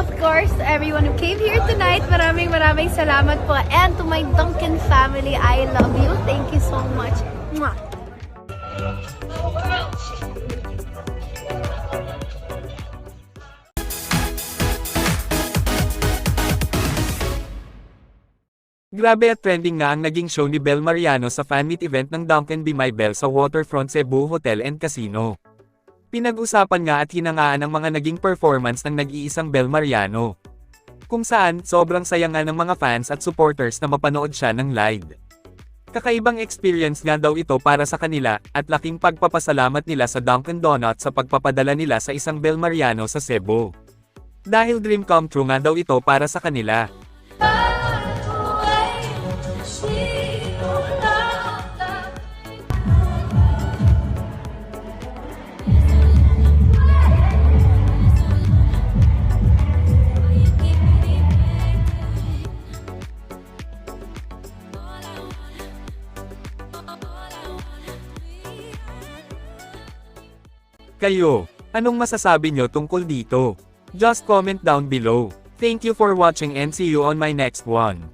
of course, to everyone who came here tonight, maraming salamat po. And to my Duncan family, I love you. Thank you so much. Mwah. Grabe at trending nga ang naging show ni Bel Mariano sa fan meet event ng Duncan Be My Bell sa Waterfront Cebu Hotel and Casino. Pinag-usapan nga at hinangaan ang mga naging performance ng nag-iisang Bel Mariano. Kung saan, sobrang saya nga ng mga fans at supporters na mapanood siya ng live. Kakaibang experience nga daw ito para sa kanila, at laking pagpapasalamat nila sa Dunkin' Donuts sa pagpapadala nila sa isang Bel Mariano sa Cebu. Dahil dream come true nga daw ito para sa kanila. Kayo, anong masasabi nyo tungkol dito? Just comment down below. Thank you for watching and see you on my next one.